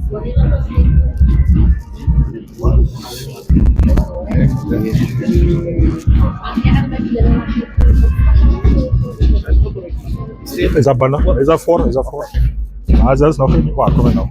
Is that bana? Is that four? Is that four? There's nothing. Wow, come on now.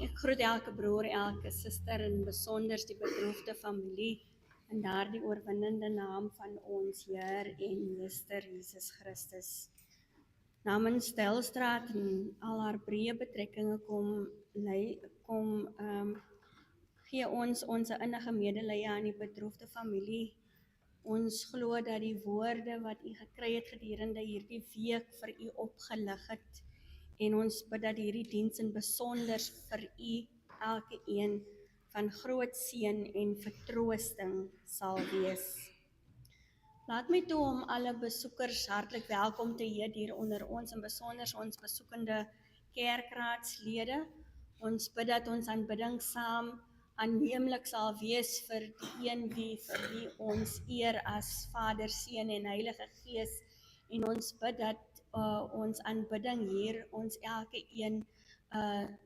Ek groet elke broer, elke suster en besonders die bedroefde familie in daardie oorwinnende naam van ons Heer en Meester Jesus Christus. Namens Telsstraat en al haar breë betrekkinge gee ons innige medelee aan die bedroefde familie. Ons glo dat die woorde wat u gekry het gedurende hierdie week vir u opgelig het. En ons bid dat hierdie diens in besonder vir u elke een van groot seën en vertroosting sal wees. Laat my toe om alle besoekers hartlik welkom te heet hier onder ons en besonder ons besoekende kerkraadslede. Ons bid dat ons aanbidding saam aanneemlik sal wees vir die een vir wie ons eer as Vader, Seun en Heilige Gees. En ons bid dat ons aanbidding hier ons elke een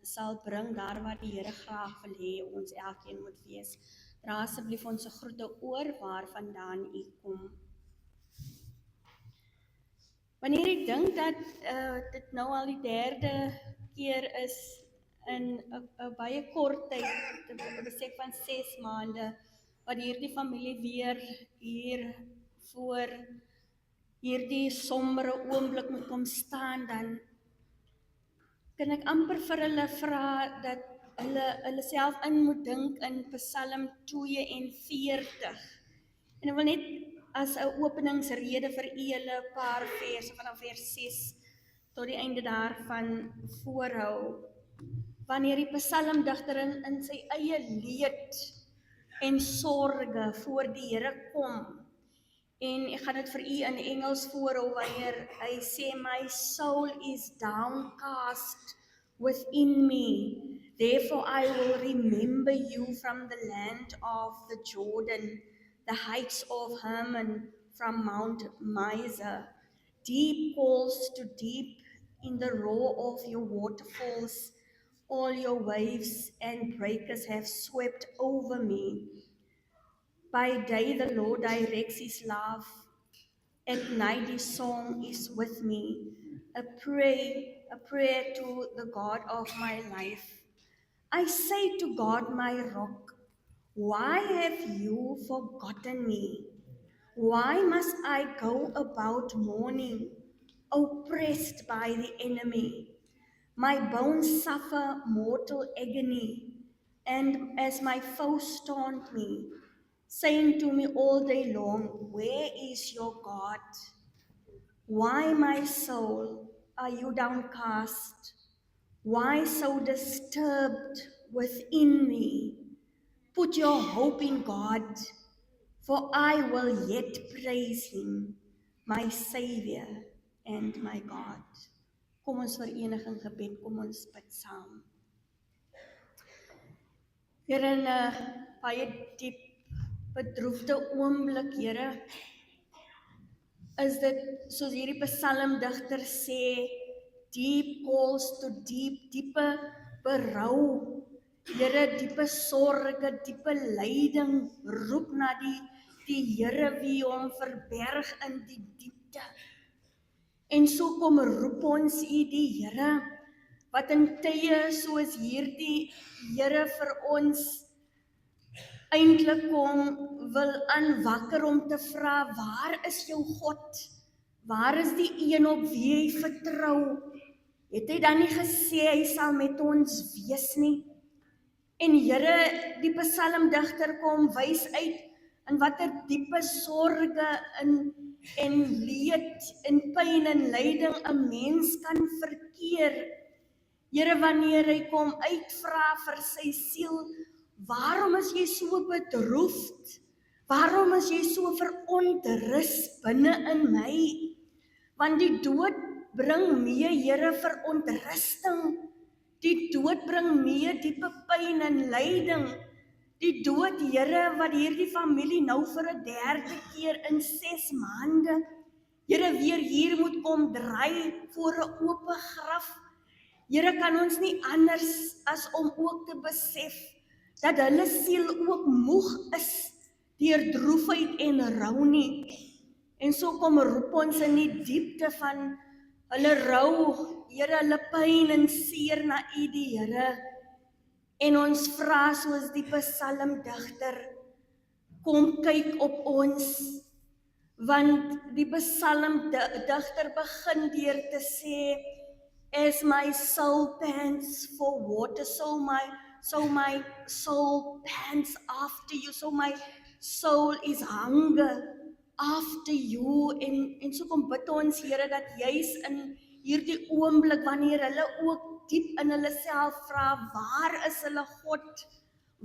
sal bring daar waar die Here graag wil hê ons elkeen moet wees. Dra asseblief ons groete oor waar vandaan u kom. Wanneer ek dink dat dit nou al die derde keer is in 'n baie kort tyd, 'n besef van 6 maande, wat hierdie familie weer hier voor hierdie sombere oomblik moet kom staan, dan kan ek amper vir hulle vra dat hulle self in moet dink in Psalm 42. En ek wil net as 'n openingsrede vir u hulle 'n paar verse vanaf vers 6 tot die einde daarvan voorhou. Wanneer die psalmdigter in sy eie leed en sorge voor die Here kom. En ek gaan dit vir u in Engels voorhou wanneer hy sê, my soul is downcast within me. Therefore I will remember you from the land of the Jordan, the heights of Hermon from Mount Mizar. Deep calls to deep in the roar of your waterfalls. All your waves and breakers have swept over me. By day the Lord directs his love. At night his song is with me. A prayer to the God of my life. I say to God, my rock, why have you forgotten me? Why must I go about mourning, oppressed by the enemy? My bones suffer mortal agony, and as my foes taunt me, saying to me all day long, where is your God? Why, my soul, are you downcast? Why so disturbed within me? Put your hope in God, for I will yet praise him, my Savior and my God. Kom ons verenig in gebed, kom ons bid saam. Here, in 'n baie diep bedroefde oomblik, Here, is dit soos hierdie psalmdigter sê, deep calls to deep, diepe berou, Here, diepe sorge, diepe lyding, roep na die Here wie hom verberg in die diepte. En so kom roep ons u die Here, wat in tye soos hierdie, Here, vir ons eintlik kom wil aanwakker om te vra, waar is jou God? Waar is die een op wie hy vertrou? Het hy dan nie gesê hy sal met ons wees nie? En Here, die psalmdigter kom wys uit in watter diepe sorge en leed en pyn en lyding 'n mens kan verkeer. Here, wanneer hy kom uitvra vir sy siel, waarom is jy so bedroefd? Waarom is jy so verontrus binne in my? Want die dood bring mee, Here, verontrusting. Die dood bring mee diepe pyn en lyding. Die dood, Here, wat hierdie familie nou vir 'n derde keer in 6 maande, Here, weer hier moet kom draai voor 'n oop graf. Here, kan ons nie anders as om ook te besef dat hulle siel ook moeg is deur droefheid en rou nie. En so kom roep ons in die diepte van hulle rou, Here, hulle pyn en seer na u die Here. En ons vra soos die psalmdigter, kom kyk op ons, want die psalmdigter begin deur te sê, as my soul pants for water, so my soul pants after you, so my soul is hunger after you, en so kom bid ons, Here, dat juis in hierdie oomblik, wanneer hulle ook diep in hulle self vra, waar is hulle God?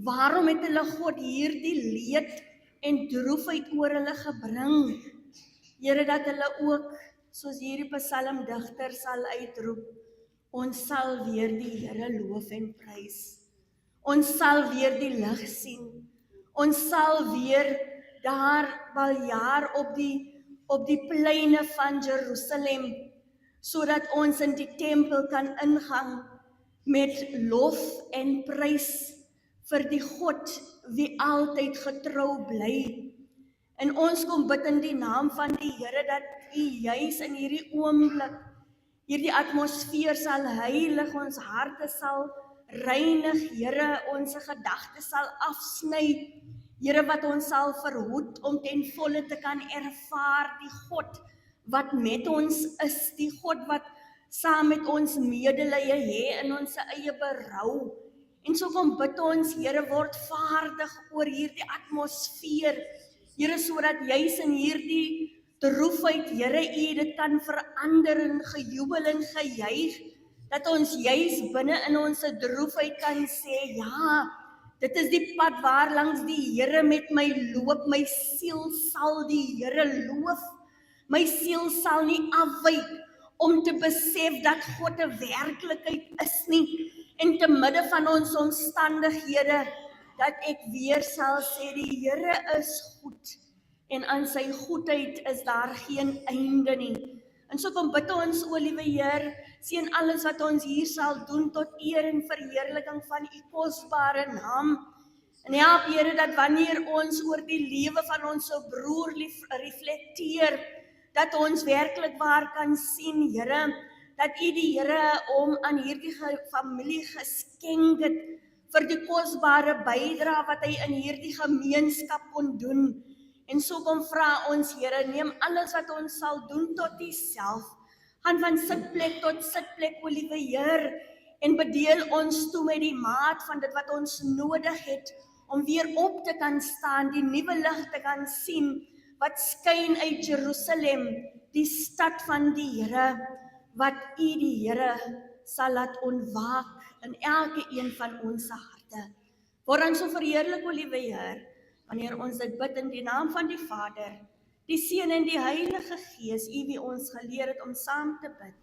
Waarom het hulle God hierdie leed en droefheid oor hulle gebring? Here, dat hulle ook, soos hierdie psalmdigter sal uitroep, ons sal weer die Here loof en prys. Ons sal weer die lig sien. Ons sal weer daar baljaar op die pleine van Jerusalem, sodat ons in die tempel kan ingang met lof en prys vir die God wie altyd getrou bly. En ons kom bid in die naam van die Here dat U juis in hierdie oomblik hierdie atmosfeer sal heilig, ons harte sal reinig, Here, ons gedagtes sal afsny, Here, wat ons sal verhoed om ten volle te kan ervaar die God wat met ons is, die God wat saam met ons medelee hê in ons eie berou. En so kom bid ons, Here, word vaardig oor hierdie atmosfeer, Here, sodat juis in hierdie droefheid, Here, U dit kan verander in gejubel en gejuig, dat ons juis binne in ons droefheid kan sê, ja, dit is die pad waar langs die Here met my loop, my siel sal die Here loof, my siel sal nie afwyk om te besef dat God 'n werklikheid is nie, en te midde van ons omstandighede, dat ek weer sal sê, die Here is goed, en aan sy goedheid is daar geen einde nie. En so kom bid ons, o liewe Heer, seën alles wat ons hier sal doen tot eer en verheerliking van U kosbare naam. En help, Here, dat wanneer ons oor die lewe van ons broer reflekteer, dat ons werklik waar kan sien, Here, dat U die Here om aan hierdie familie geskenk het vir die kosbare bydrae wat hy in hierdie gemeenskap kon doen. En so kom vra ons, Here, neem alles wat ons sal doen tot U self. Gaan van sitplek tot sitplek, o liewe Heer, en bedeel ons toe met die maat van dit wat ons nodig het, om weer op te kan staan, die nuwe lig te kan sien, wat skyn uit Jerusalem, die stad van die Here, wat U die Here sal laat ontwaak in elke een van ons harte. Word dan so verheerlik, o liewe Heer, wanneer ons dit bid in die naam van die Vader, die Seun en die Heilige Gees, U wie ons geleer het om saam te bid.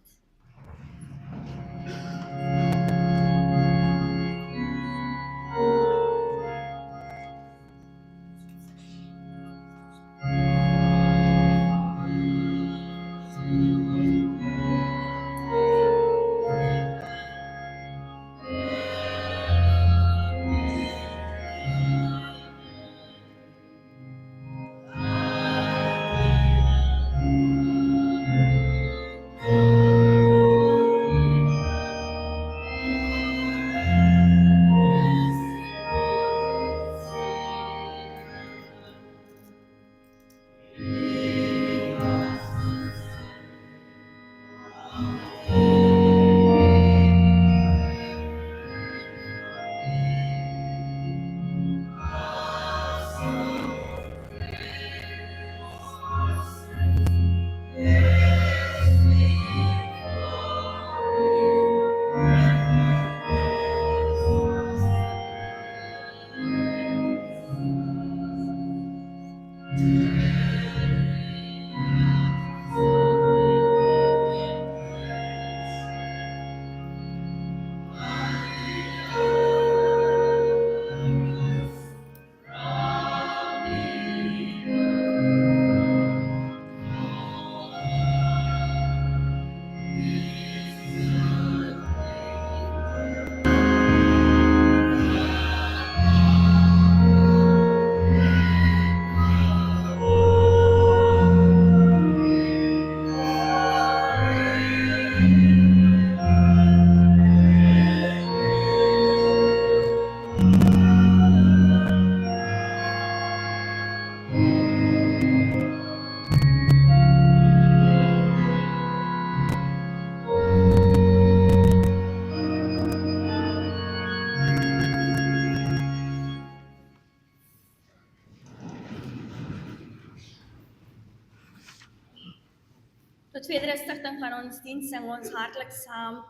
begin van ons diens sing ons hartlik saam.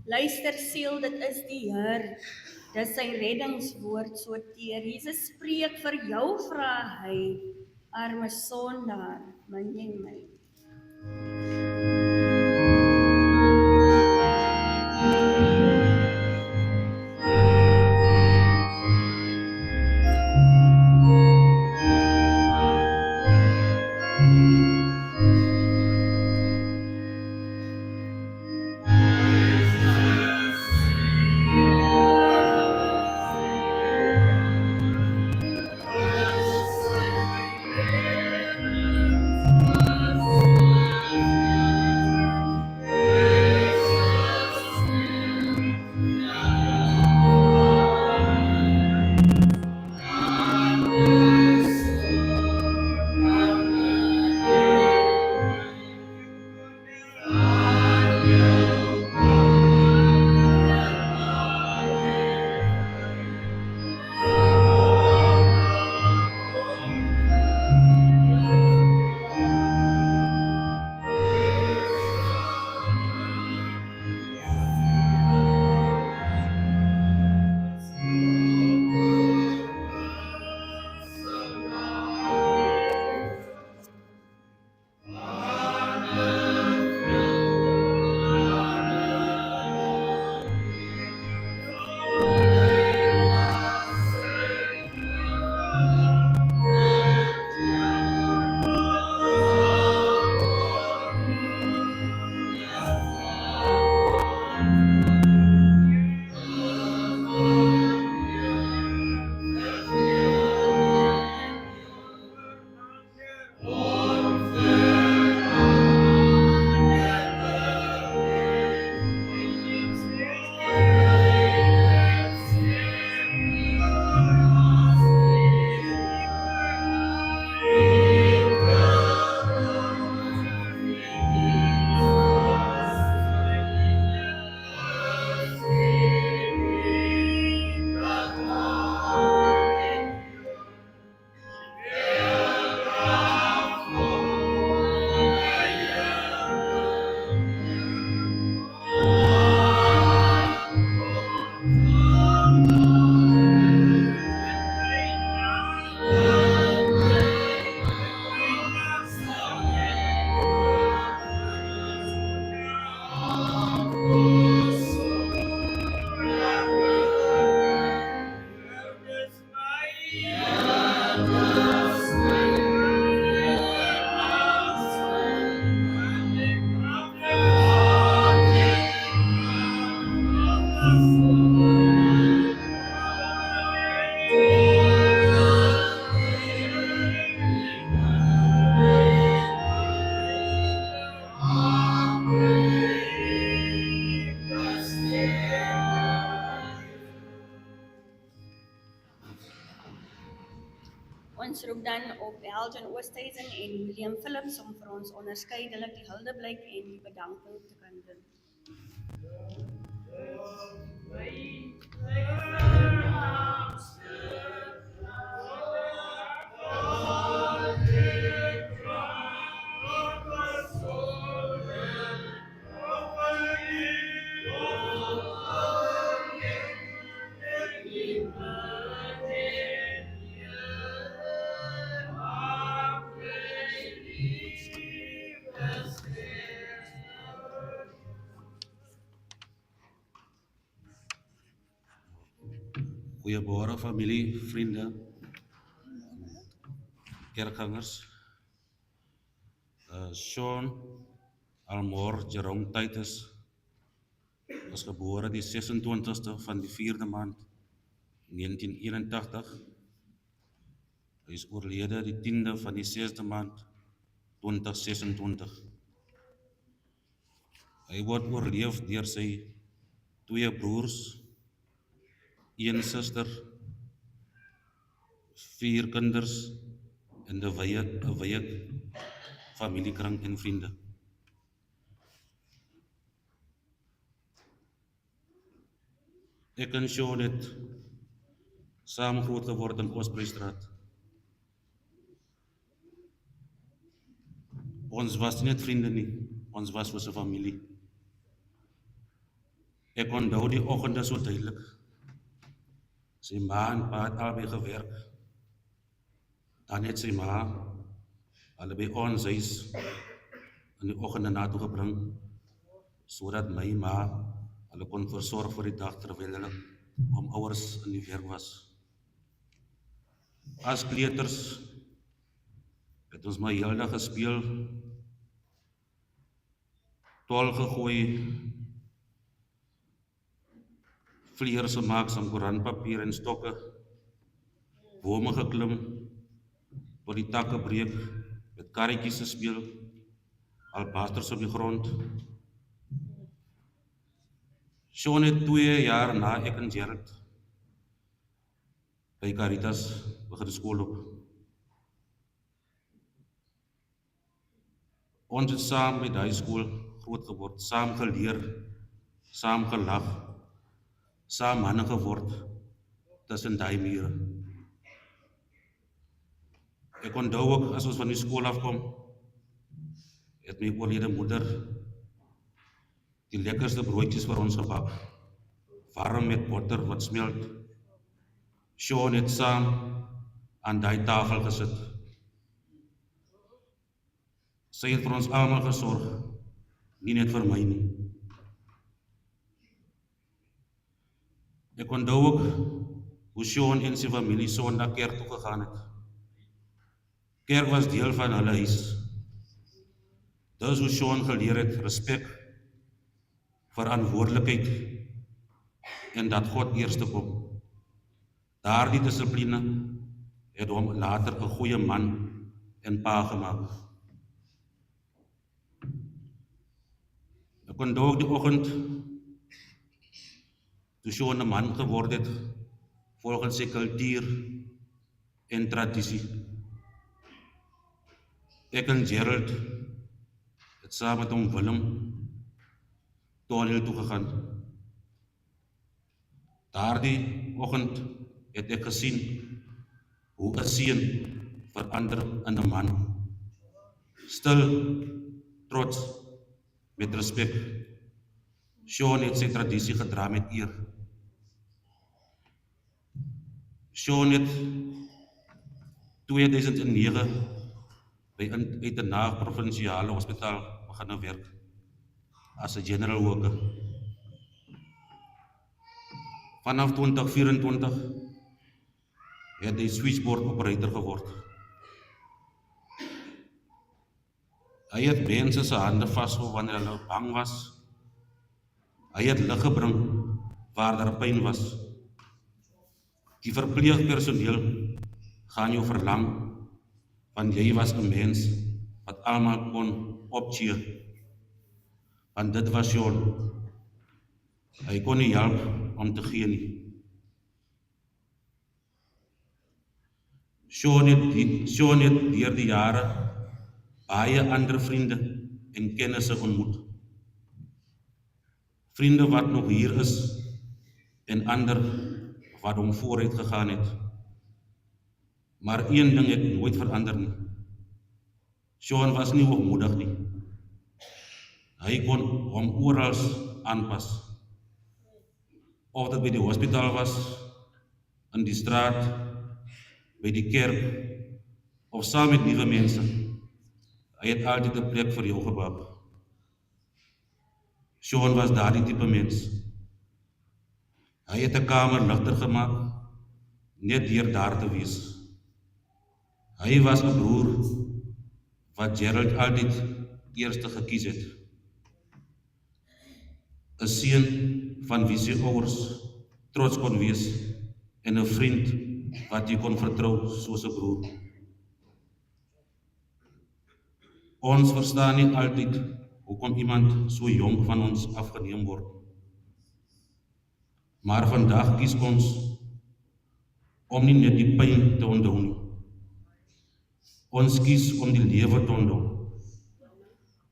Luister siel, dit is die Heer. Dis sy reddingswoord so teer. Jesus spreek vir jou, vra hy, arme sondaar, min jy my. Ons roep dan op Elgin Oosthuizen en William Phillips om vir ons onderskeidelik die huldeblyk en die bedanking te kan doen. Goeiemôre familie, vriende, kerkgangers. Sean Almore Jerome Titus is gebore die 26ste van die 4de maand 1981. Hy is oorlede die 10de van die 6de maand 2026. Hy word oorleef deur sy 2 broers, 1 suster, 4 kinders en 'n wye familiekring en vriende. Ek en Sean het saam groot geword in Oostvrystraat. Ons was nie net vriende nie, Ons was soos 'n familie. Ek onthou die oggende so duidelik. Sy ma en pa het albei gewerk. Dan het sy ma allebei ons huis in die oggende na toe gebring, sodat my ma hulle kon versorg vir die dag terwyl hulle ouers in die werk was. As kleuters het ons maar heeldag gespeel, tol gegooi, vleiers gemaak van koerantpapier en stokke, bome geklim, tot die takke breek, met karretjies gespeel, albasters op die grond. Sean het 2 jaar na ek en Gerald by Caritas begin skool op. Ons het saam by die skool groot geword, saam geleer, saam gelag, saam manne geword tussen die mure. Ek onthou ook as ons van die skool afkom, het my oorlede moeder die lekkerste broodjies vir ons gebak, warm met botter wat smelt. Sean het saam aan die tafel gesit. Sy het vir ons almal gesorg, nie net vir my nie. Ek onthou ook hoe Sean en sy familie Sondag kerk toe gegaan het. Kerk was deel van hulle huis. Dis hoe Sean geleer het respek, verantwoordelikheid en dat God eerste kom. Daardie dissipline het hom later 'n goeie man en pa gemaak. Ek onthou ook die oggend toe Sean 'n man geword het volgens sy kultuur en tradisie. Ek en Gerald het saam met hom Willem toneel toe gegaan. Daardie oggend het ek gesien hoe 'n seun verander in 'n man. Stil, trots, met respek. Sean het sy tradisie gedra met eer. Sean het 2009 by Uitenhage Provinsiale Hospitaal begin werk as 'n general worker. Vanaf 2024 het hy switchboard operator geword. Hy het mense se hande vasgehou wanneer hulle bang was. Hy het lig gebring waar daar pyn was. Die verpleegpersoneel gaan jou verlang, want jy was 'n mens wat almal kon opcheer. Want dit was Sean. Hy kon nie help om te gee nie. Sean het deur die jare baie ander vriende en kennisse ontmoet. Vriende wat nog hier is en ander wat hom vooruit gegaan het. Maar een ding het nooit verander nie. Sean was nie hoogmoedig nie. Hy kon hom oral aanpas. Of dit by die hospitaal was, in die straat, by die kerk, of saam met nuwe mense. Hy het altyd 'n plek vir jou gemaak. Sean was daardie tipe mens. Hy het 'n kamer ligter gemaak, net deur daar te wees. Hy was 'n broer wat Gerald altyd eerste gekies het. 'n Seun van wie sy ouers trots kon wees en 'n vriend wat jy kon vertrou soos 'n broer. Ons verstaan nie altyd hoekom iemand so jong van ons afgeneem word. Maar vandag kies ons om nie net die pyn te onthou nie. Ons kies om die lewe te onthou.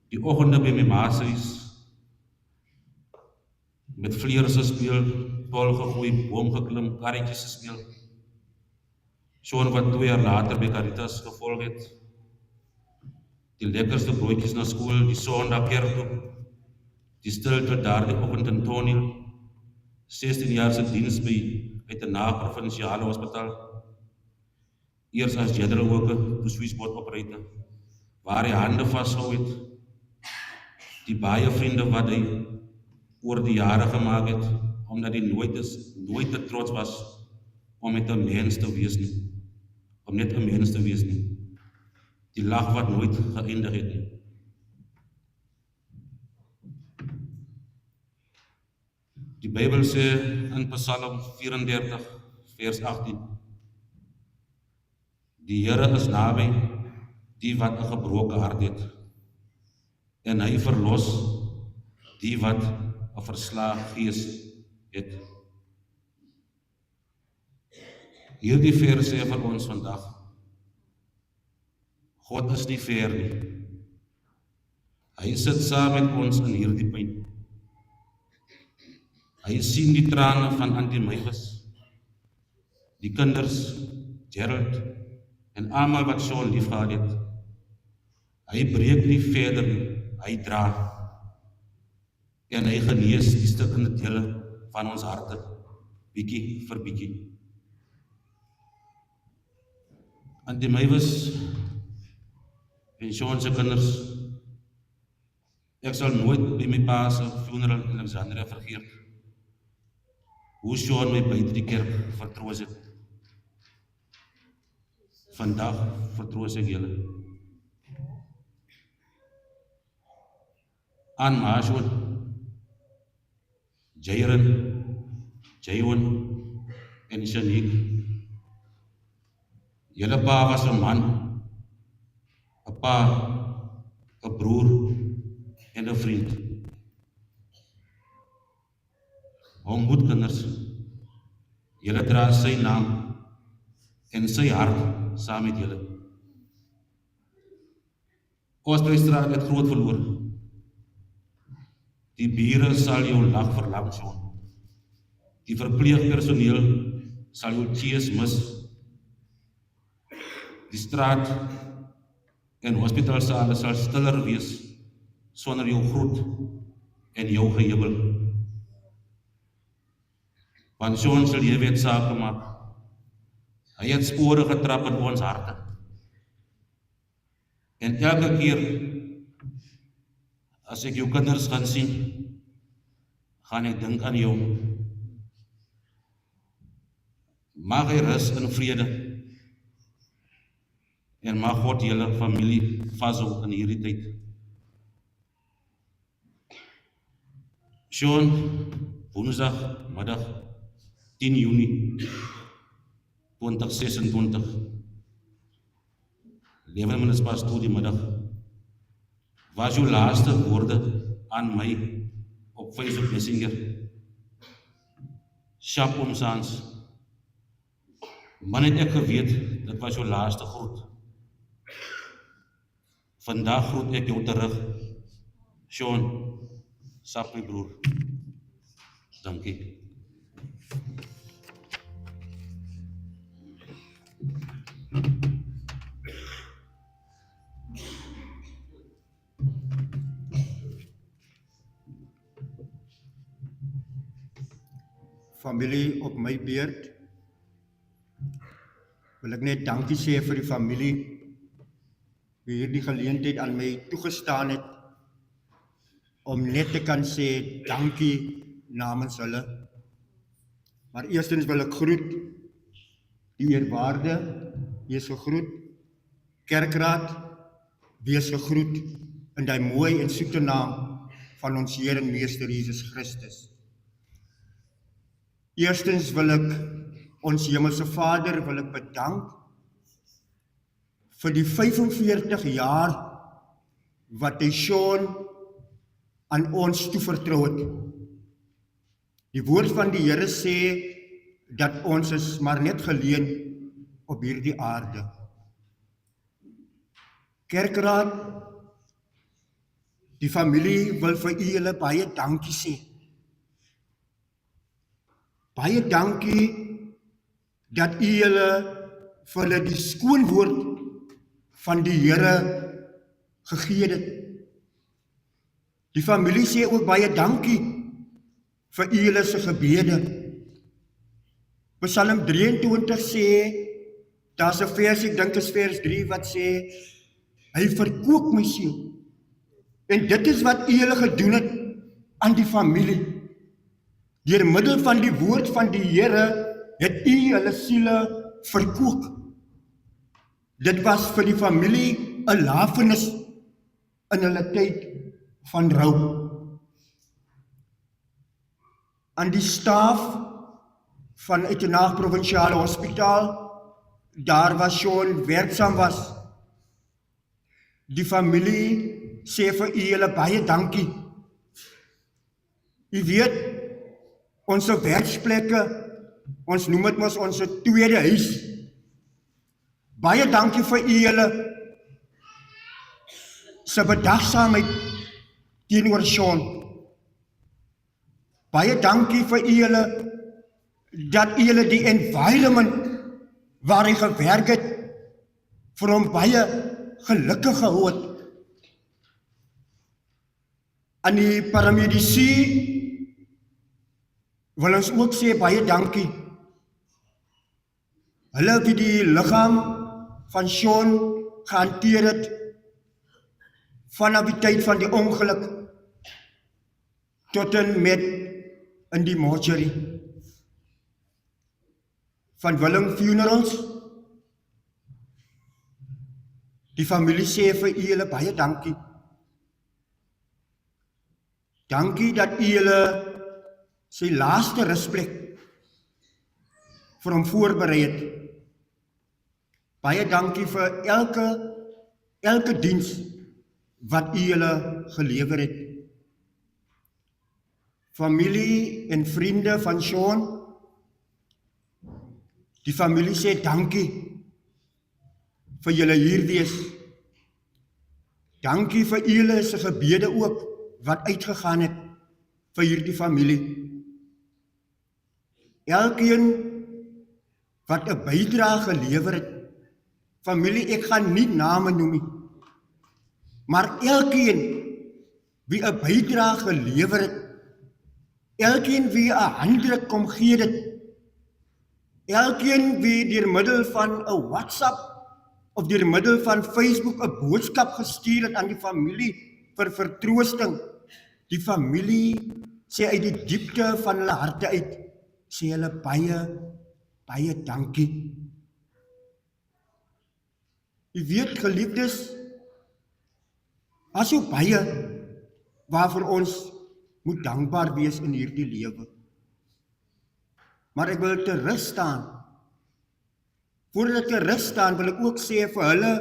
Die oggende by my ma se huis, met vleiers gespeel, tol gegooi, boom geklim, karretjies gespeel. Sean wat 2 jaar later by Caritas gevolg het. die lekkerste broodjies na skool, die Sondag kerk toe, die stilte daardie oggend in Toneel, 16 jaar se diens by uit 'n na-provinsiale hospitaal, eers as general worker toe switchboard operator, waar hy hande vasgehou het, die baie vriende wat hy oor die jare gemaak het, omdat hy nooit te trots was om met 'n mens te wees nie, om net 'n mens te wees nie. Die lag wat nooit geëindig het nie. Die Bybel sê in Psalm 34 vers 18: Die Here is naby die wat 'n gebroke hart het, en hy verlos die wat 'n verslae gees het. Hierdie vers sê vir ons vandag: God is nie ver nie. Hy sit saam met ons in hierdie pyn. Hy sien die trane van Auntie Mavis, die kinders, Gerald, en almal wat so lief gehad het. Hy breek nie verder nie, hy dra. En hy genees die stukkende dele van ons harte, bietjie vir bietjie. Auntie Mavis en Sean se kinders, ek sal nooit by my pa se funeral in Alexandria vergeet hoe Sean my buite die kerk vertroos het. Vandag vertroos ek julle. Aan Maashon, Jairen, Jaiwan en Shanique. Julle pa was 'n man, 'n pa, 'n broer en 'n vriend. Hom moet kinders, julle dra sy naam en sy hart saam met julle. Oosthuisstraat het groot verloor. Die bure sal jou lag verlam, Sean. Die verpleegpersoneel sal jou cheers mis. Die straat en hospitaalsale sal stiller wees sonder jou groet en jou gejubel. Want Sean sal jy weet saak gemaak. Hy het spore getrap in ons harte. En elke keer as ek jou kinders gaan sien, gaan ek dink aan jou. Mag hy rus in vrede en mag God julle familie vashou in hierdie tyd. Sean, Woensdag middag 10 Junie 2026, 11 minute pas 2 die middag, was jou laaste woorde aan my op Facebook Messenger. Sharp omsaans. Man het ek geweet, dit was jou laaste groet. Vandag groet ek jou terug. Sean, sap my broer. Dankie. Familie, op my beurt wil ek net dankie sê vir die familie wie hierdie geleentheid aan my toegestaan het om net te kan sê dankie namens hulle. Maar eerstens wil ek groet die eerwaarde, wees gegroet, kerkraad, wees gegroet in die mooi en soete naam van ons Heer en Meester Jesus Christus. Eerstens wil ek ons Hemelse Vader wil ek bedank vir die 45 jaar wat hy Sean aan ons toevertrou het. Die woord van die Here sê dat ons is maar net geleen op hierdie aarde. Kerkraad, die familie wil vir julle baie dankie sê. Baie dankie dat u julle vir hulle die skoon woord van die Here gegee dit. Die familie sê ook baie dankie vir julle se gebede. Psalm 23 sê, daar's 'n vers, ek dink is vers 3 wat sê, hy verkoop my siel. En dit is wat julle gedoen het aan die familie. Deur middel van die woord van die Here het u hulle siele verkoop. Dit was vir die familie 'n lafenis in hulle tyd van rou. Aan die staf van Uitenhage Provinsiale Hospitaal, daar was Sean werksaam was. Die familie sê vir u julle baie dankie. U weet, ons werksplekke, ons noem dit mos ons tweede huis. Baie dankie vir u julle se bedagsaamheid teenoor Sean. Baie dankie vir u julle dat u julle die environment waar hy gewerk het vir hom baie gelukkig gehou het. Aan die paramedici wil ons ook sê baie dankie. Hulle het die liggaam van Sean gehanteer het vanaf die tyd van die ongeluk tot en met in die mortuary. Van Willem Funerals, die familie sê vir u julle baie dankie. Dankie dat u julle sy laaste rusplek vir hom voorberei het. Baie dankie vir elke diens wat u julle gelewer het. Familie en vriende van Sean, die familie sê dankie vir julle hier wees. Dankie vir julle se gebede ook wat uitgegaan het vir hierdie familie. Elkeen wat 'n bydrae gelewer het, familie, ek gaan nie name noem nie, maar elkeen wie 'n bydrae gelewer het, elkeen wie 'n handdruk kom gee dit, elkeen wie deur middel van 'n WhatsApp of deur middel van Facebook 'n boodskap gestuur het aan die familie vir vertroosting, die familie sê uit die diepte van hulle harte uit, sê hulle baie dankie. U weet, geliefdes, as so baie waarvoor ons moet dankbaar wees in hierdie lewe. Maar ek wil te rus staan. Voordat ek te rus staan, wil ek ook sê vir hulle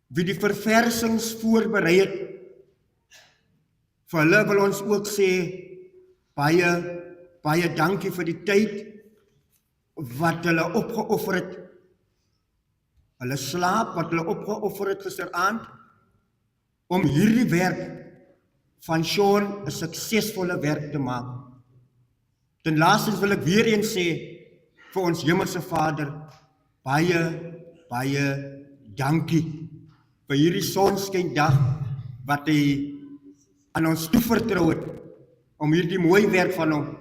wie die verversings voorberei het. Vir hulle wil ons ook sê baie dankie vir die tyd wat hulle opgeoffer het. Hulle slaap wat hulle opgeoffer het gisteraand om hierdie werk van Sean 'n suksesvolle werk te maak. Ten laaste wil ek weer eens sê vir ons Hemelse Vader, baie dankie vir hierdie sonskyndag wat hy aan ons toevertrou het om hierdie mooi werk van hom,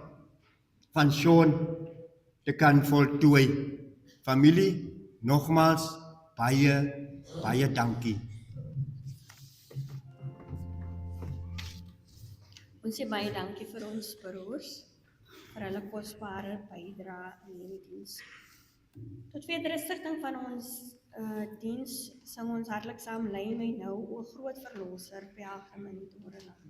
van Sean, te kan voltooi. Familie, nogmaals, baie dankie. Ons sê baie dankie vir ons broers, vir hulle kosbare bydrae aan hierdie diens. Tot verdere stigting van ons diens, sing ons hartlik saam Lei my nou, o groot verlosser, pelgrim in die dodeland.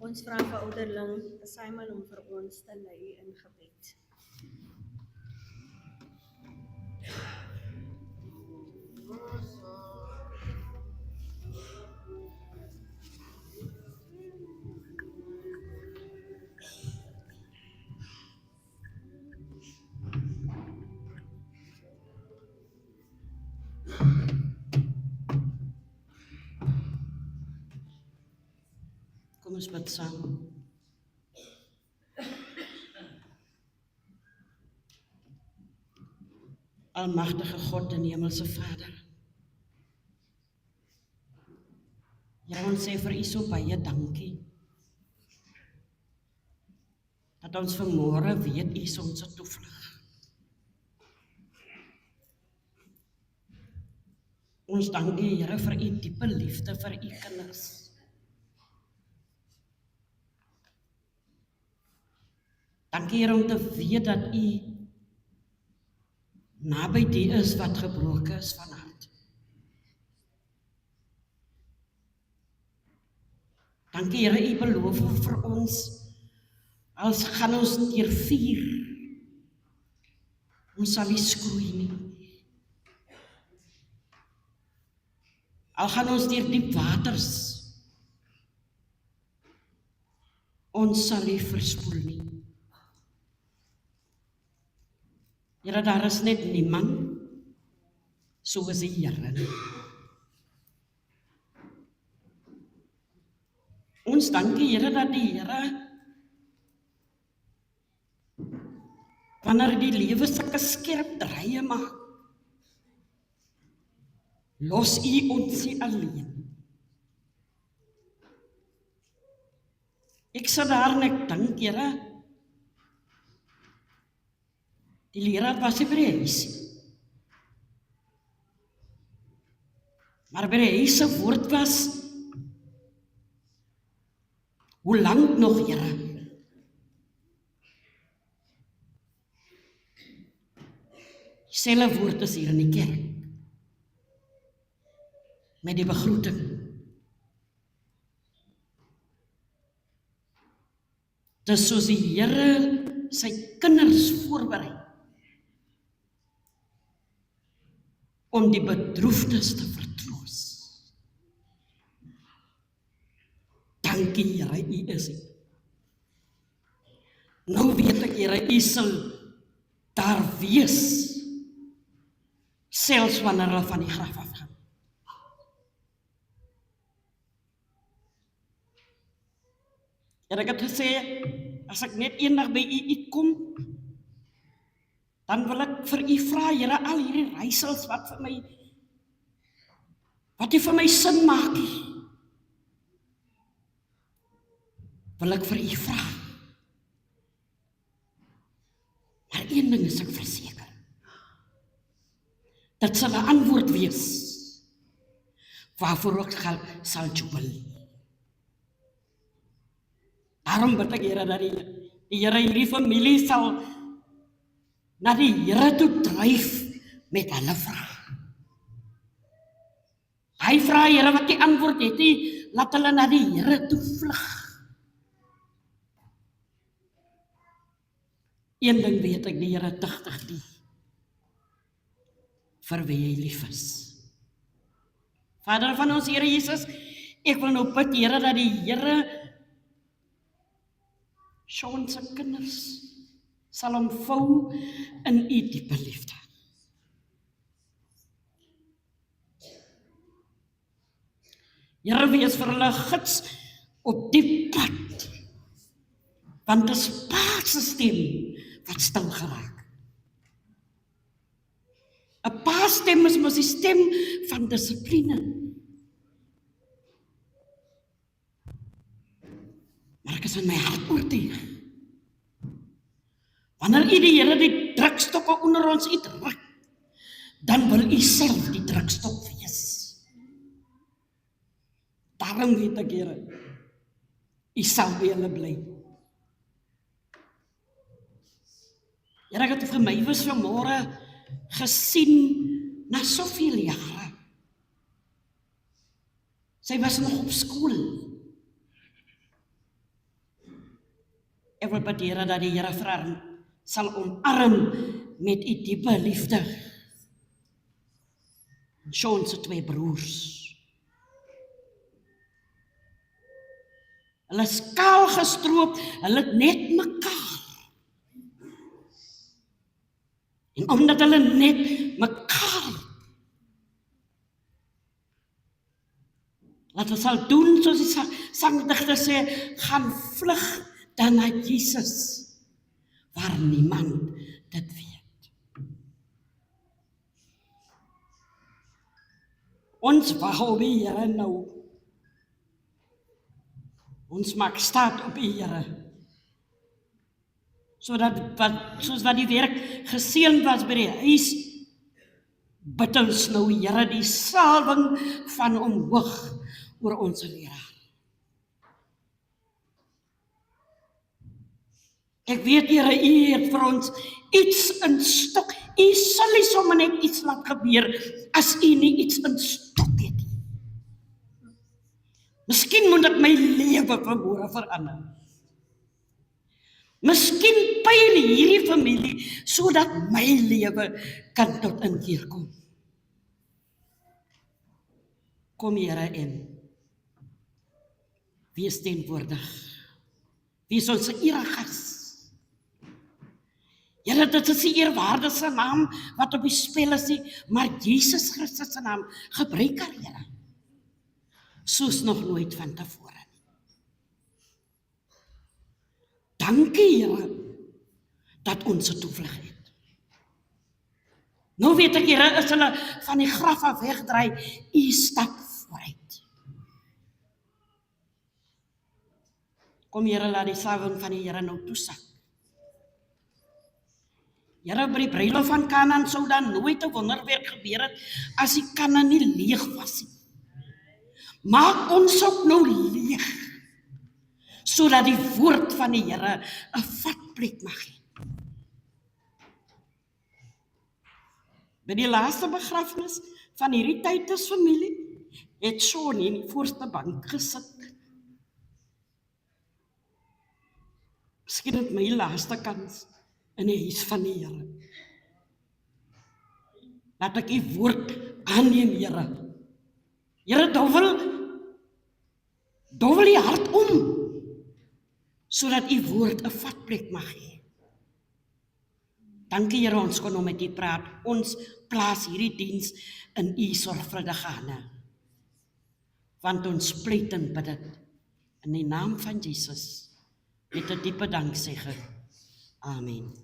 Ons vra vir ouderling Simon om vir ons te lei in gebed. Kom ons bid saam. Almagtige God en Hemelse Vader, Here, ons sê vir U so baie dankie dat ons vanmôre weet U is ons toevlug. Ons dank U, Here, vir U diepe liefde vir U kinders. Dankie, Here, om te weet dat U naby die is wat gebroken is van hart. Dankie, Here, U beloof vir ons, als gaan ons deur vuur, ons sal nie skroei nie. Al gaan ons deur diep waters, ons sal nie verspoel nie. Here, daar is net niemand soos die Here nie. Ons dankie, Here, dat die Here, wanneer die lewe sulke skerp draaie maak, los U ons nie alleen. Ek sit daar en ek dink, Here, die leraar was nie by die huis. Maar by die huis se woord was, hoe lang nog, Here? Dieselfde woord is hier in die kerk. Met die begroeting. Dis soos die Here sy kinders voorberei om die bedroefdes te vertroos. Dankie, Here, U is hier. Nou weet ek, Here, U sal daar wees, selfs wanneer hulle van die graf afgaan. Here, ek het gesê, as ek net eendag by U kom, dan wil ek vir U vra, Here, al hierdie reisels wat nie vir my sin maak nie, wil ek vir U vra. Maar Maar een ding is ek verseker. Dit sal 'n antwoord wees waarvoor ek sal jubel. Daarom bid ek, Here, dat die Here hierdie familie sal na die Here toe dryf met hulle vrae. Hy vra, Here, wat die antwoord het, laat hulle na die Here toe vlug. Een ding weet ek, die Here tugtig die vir wie hy lief is. Vader van ons Here Jesus, ek wil nou bid, Here, dat die Here Sean se kinders sal omvou in u diepe liefde. Here, wees vir hulle gids op die pad, want dit is Pa se stem wat stil geraak. 'n Pa stem is mos die stem van dissipline. Maar ek is in my hart oortuig. Wanneer u die Here die drukstokke onder ons uitdruk, dan wil u self die drukstok wees. Daarom weet ek, Here, u sal by hulle bly. Here, ek het vir my was vanmôre gesien na soveel jare. Sy was nog op skool. Ek wil bid, Here, dat die Here vir haar sal omarm met u diepe liefde. Sean se 2 broers. Hulle is kaal gestroop, hulle het net mekaar. En omdat hulle net mekaar, laat ons sal doen soos die sangdigter sê, gaan vlug dan na Jesus, waar niemand dit weet. Ons wag op die Here nou. Ons maak staat op die Here. Soos wat die werk geseën was by die huis, bid ons nou, Here, die salwing van omhoog oor ons leraar. Ek weet, Here, u het vir ons iets in stok. U sal nie sommer net iets laat gebeur as u nie iets in stok het. Miskien moet ek my lewe vanmôre verander. Miskien pyl hierdie familie sodat my lewe kan tot inkeer kom. Kom, Here, en wees teenwoordig. Wees ons eregas. Here, dit is die eerwaardige naam wat op die spel is, maar Jesus Christus se naam gebruik haar, Here, soos nog nooit van tevore. Dankie, Here, dat ons se toevlug het. Nou weet ek, Here, as hulle van die graf af wegdraai, u stap vooruit. Kom, Here, laat die salwing van die Here nou toesak. Here, by die bruiloft van Kanaan sou dan nooit 'n wonderwerk gebeur het as die kanne nie leeg was nie. Maak ons ook nou leeg, sodat die woord van die Here 'n vatplek mag hê. By die laaste begrafnis van hierdie Titus familie het Sean in die voorste bank gesit. Miskien het my laaste kans in die huis van die Here. Laat ek u woord aanneem, Here. Here, dowel die hart om, sodat u woord 'n vatplek mag hê. Dankie, Here, ons kon nou met u praat. Ons plaas hierdie diens in u sorgvuldige hande. Want ons pleit en bid dit in die naam van Jesus met 'n diepe danksegging. Amen.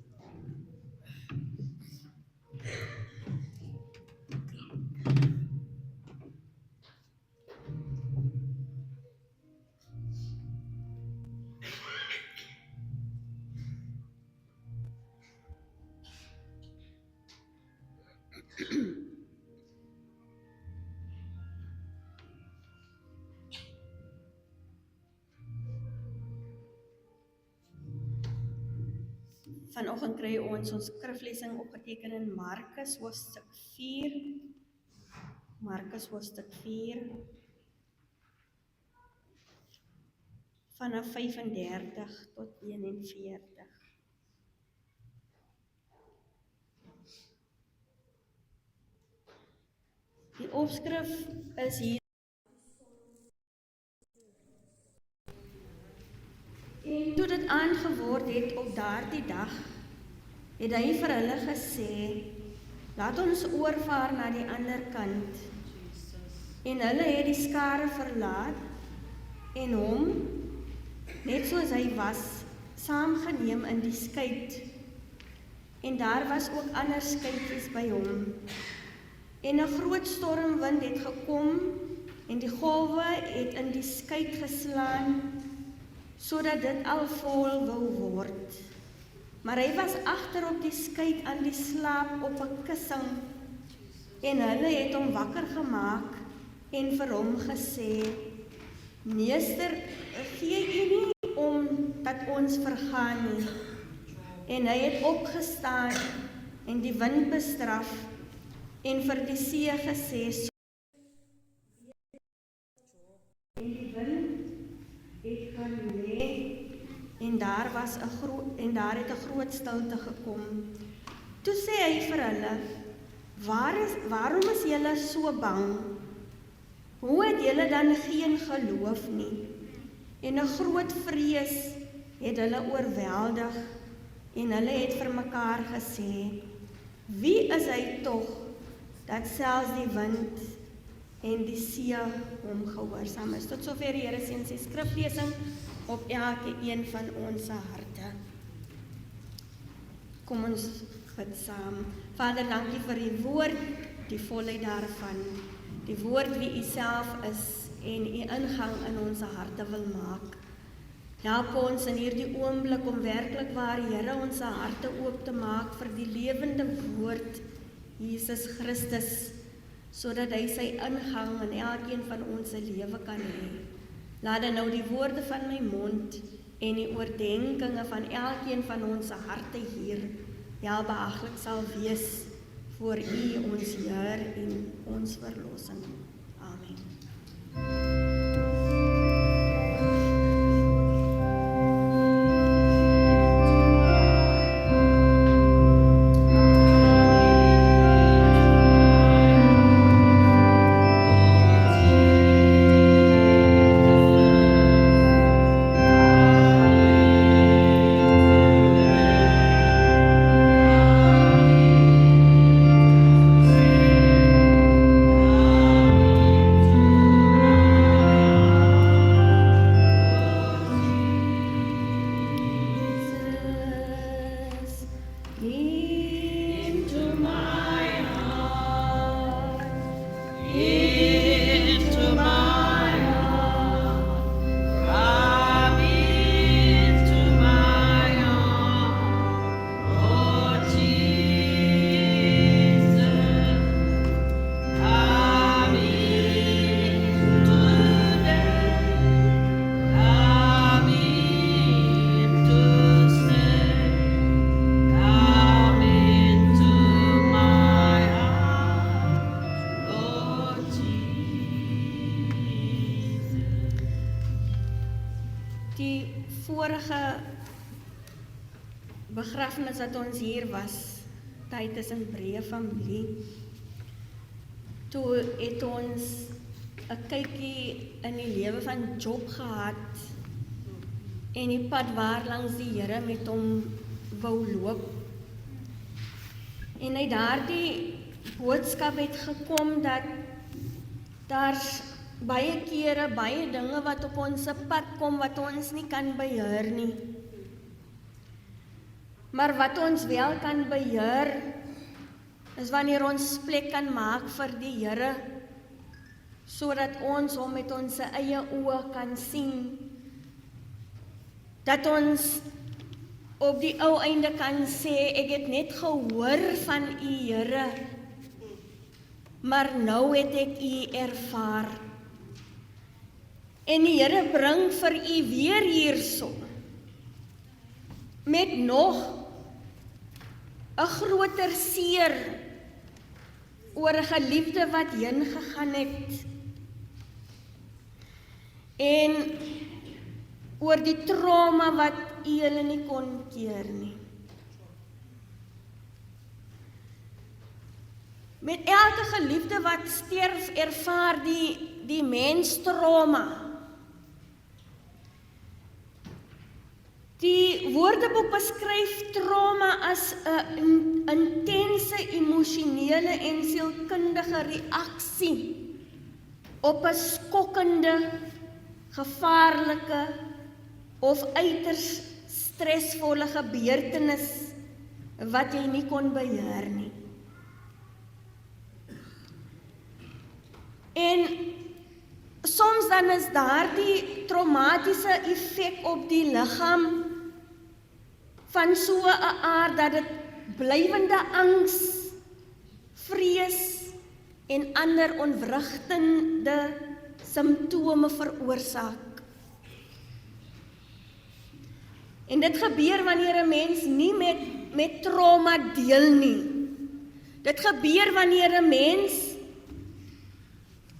Vanoggend kry ons skriflesing opgeteken in Markus hoofstuk 4. Markus hoofstuk 4 vanaf 35 tot 41. Die opskrif is hier. En toe dit aangeword het op daardie dag, het hy vir hulle gesê, laat ons oorvaar na die ander kant. En hulle het die skare verlaat en hom, net soos hy was, saamgeneem in die skei. En daar was ook ander skeietjies by hom. En 'n groot stormwind het gekom en die golwe het in die skei geslaan, sodat dit al vol wou word. Maar hy was agter op die skei aan die slaap op 'n kussing, en hulle het hom wakker gemaak en vir hom gesê, Meester, gee u nie om dat ons vergaan nie. En hy het opgestaan en die wind bestraf en vir die see gesê, en die wind het gaan lê, en daar het 'n groot stilte gekom. Toe sê hy vir hulle, waarom is julle so bang? Hoe het julle dan geen geloof nie? En 'n groot vrees het hulle oorweldig, en hulle het vir mekaar gesê, wie is hy tog, dat selfs die wind en die see hom gehoorsaam is? Tot sover die Here seën sy skriflesing op elke een van ons harte. Kom ons bid saam. Vader, dankie vir die woord, die volheid daarvan. Die woord wie u self is en u ingang in ons harte wil maak. Help ons in hierdie oomblik om werklik waar, Here, ons harte oop te maak vir die lewende woord, Jesus Christus, sodat hy sy ingang in elkeen van ons lewe kan hê. Laat dan nou die woorde van my mond en die oordeenkinge van elkeen van ons harte hier behaaglik sal wees voor u, ons Heer en ons verlossing. Amen. Die vorige begrafnis dat ons hier was, tyd tussen breë familie, toe het ons 'n kykie in die lewe van Job gehad en die pad waar langs die Here met hom wou loop. En uit daardie boodskap het gekom dat daar's baie kere, baie dinge wat op ons pad kom wat ons nie kan beheer nie. Maar wat ons wel kan beheer, is wanneer ons plek kan maak vir die Here, sodat ons hom met ons eie oë kan sien. Dat ons op die ou einde kan sê, ek het net gehoor van u Here, maar nou het ek u ervaar. En die Here bring vir u weer hierso, met nog 'n groter seer oor 'n geliefde wat heen gegaan het, en oor die trauma wat u hulle nie kon keer nie. Met elke geliefde wat sterf, ervaar die mens trauma. Die Woordeboek beskryf trauma as 'n intense emosionele en sielkundige reaksie op 'n skokkende, gevaarlike of uiters stresvolle gebeurtenis wat jy nie kon beheer nie. En soms dan is daardie traumatiese effek op die liggaam van so 'n aard dat dit blywende angs, vrees en ander ontwrigtende simptome veroorsaak. En dit gebeur wanneer 'n mens nie met trauma deel nie. Dit gebeur wanneer 'n mens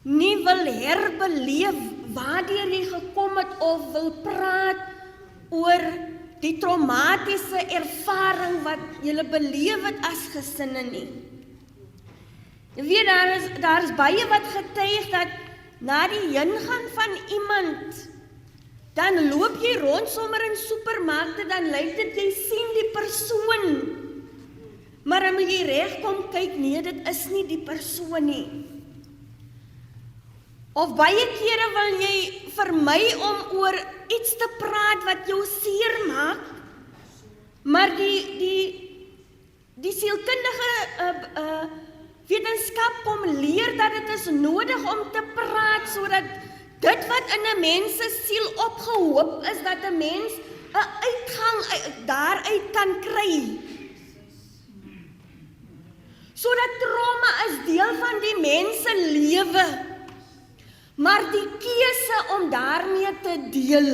nie wil herbeleef waardeur jy gekom het of wil praat oor die traumatiese ervaring wat jy beleef het as gesinne nie. Jy weet, daar is baie wat getuig dat na die heengaan van iemand, dan loop jy rond sommer in supermarkte, dan lyk dit jy sien die persoon, maar dan moet jy reg kom kyk, nee, dit is nie die persoon nie. Of baie kere wil jy vermy om oor iets te praat wat jou seer maak, maar die sielkundige wetenskap kom leer dat dit is nodig om te praat, sodat dit wat in 'n mens se siel opgehoop is, dat 'n mens 'n uitgang daaruit kan kry. Sodat trauma is deel van die mens se lewe, maar die keuse om daarmee te deel,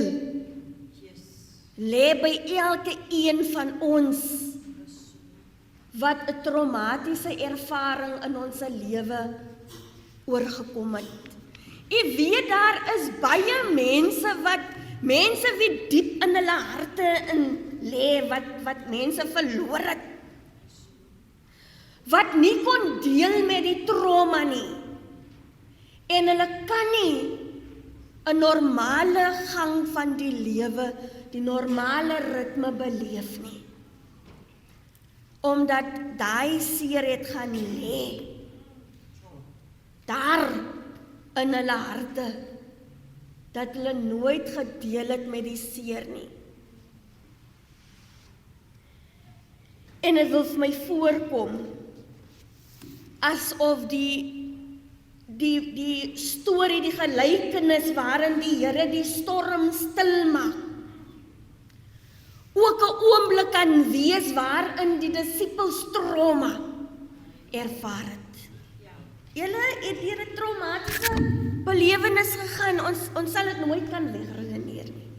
lê by elke een van ons wat 'n traumatiese ervaring in ons lewe oorgekom het. U weet, daar is baie mense wie diep in hulle harte lê, wat mense verloor het, wat nie kon deel met die trauma nie. En hulle kan nie 'n normale gang van die lewe, die normale ritme beleef nie. Omdat daai seer het gaan lê daar in hulle harte, dat hulle nooit gedeel het met die seer nie. En dit wil vir my voorkom asof die storie, die gelykenis waarin die Here die storm stil maak, ook 'n oomblik kan wees waarin die disippels trauma ervaar het. Julle het deur 'n traumatiese belewenis gegaan, ons sal dit nooit kan wegredeneer nie.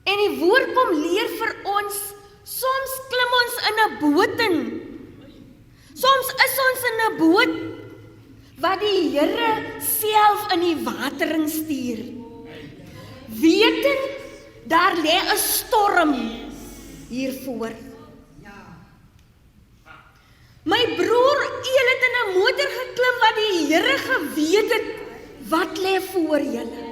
En die woord kom leer vir ons, soms klim ons in 'n boot in, soms is ons in 'n boot wat die Here self in die watering stuur. Wetend, daar lê 'n storm hiervoor. My broer, julle het in 'n motor geklim wat die Here geweet het wat lê voor julle.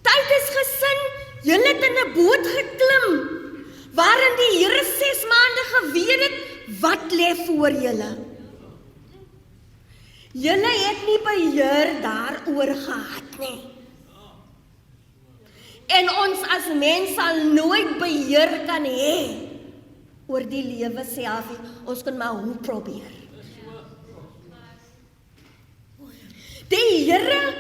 Tydens gesin, julle het in 'n boot geklim waarin die Here 6 maande geweet het wat lê voor julle. Julle het nie beheer daaroor gehad nie. En ons as mens sal nooit beheer kan hê oor die lewe self. Ons kan maar hoe probeer. Die Here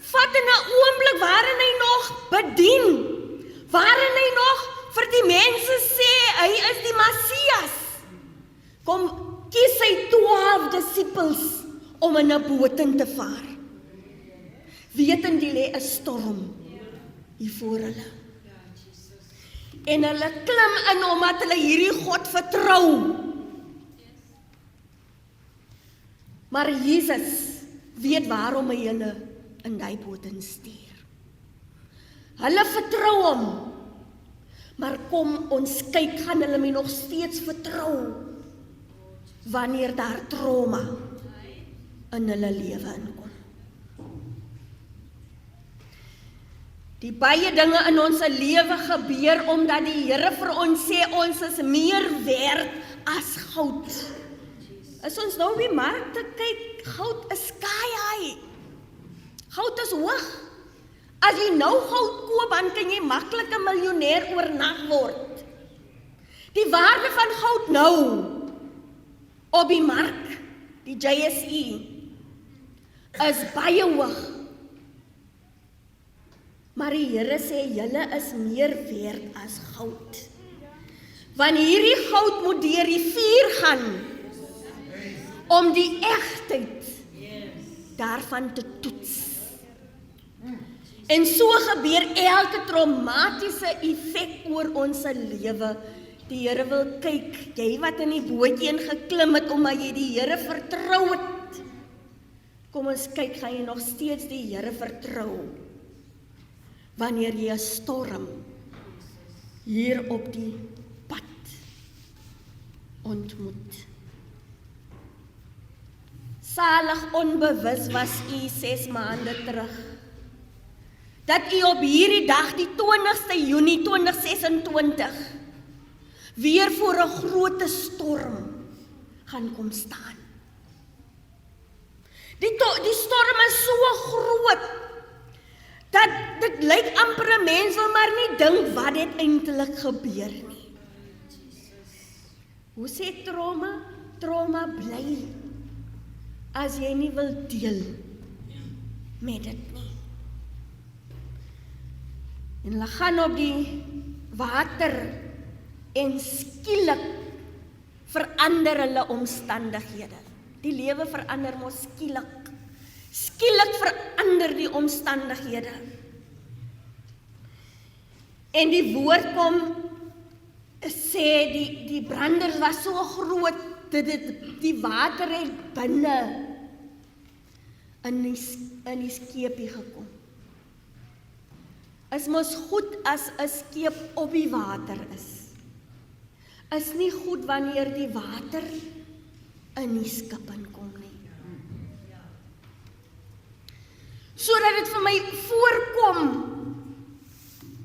vat in 'n oomblik waarin hy nog bedien, waarin hy nog vir die mense sê hy is die Messias, kom kies hy 12 disippels om in 'n boot in te vaar. Wetend die lê 'n storm hier voor hulle. En hulle klim in omdat hulle hierdie God vertrou. Maar Jesus weet waarom hy hulle in die boot instuur. Hulle vertrou hom. Maar kom ons kyk, gaan hulle my nog steeds vertrou wanneer daar trauma in hulle lewe inkom. Die baie dinge in ons lewe gebeur omdat die Here vir ons sê ons is meer werd as goud. As ons nou by mark te kyk, goud is sky high. Goud is hoog. As jy nou goud koop, dan kan jy maklik 'n miljonair oornag word. Die waarde van goud nou op die mark, die JSE, is baie hoog. Maar die Here sê, julle is meer werd as goud. Want hierdie goud moet deur die vuur gaan, om die egtheid daarvan te toets. En so gebeur elke traumatiese effek oor ons lewe. Die Here wil kyk, jy wat in die bootjie ingeklim het, omdat jy die Here vertrou het. Kom ons kyk, gaan jy nog steeds die Here vertrou, wanneer jy 'n storm hier op die pad ontmoet. Salig onbewus was u 6 maande terug, dat u op hierdie dag, die 20ste Junie 2026, weer voor 'n groot storm gaan kom staan. Die storm is so groot, dat dit lyk amper 'n mens wil maar nie dink wat dit eintlik gebeur nie. Hoe sê trauma? Trauma bly, as jy nie wil deel met dit nie. En hulle gaan op die water en skielik verander hulle omstandighede. Die lewe verander mos skielik. Skielik verander die omstandighede. En die woord kom sê die branders was so groot dat die water het binne in die skeepie gekom. Is mos goed as 'n skeep op die water is. Is nie goed wanneer die water in die skip inkom nie. Sodat dit vir my voorkom,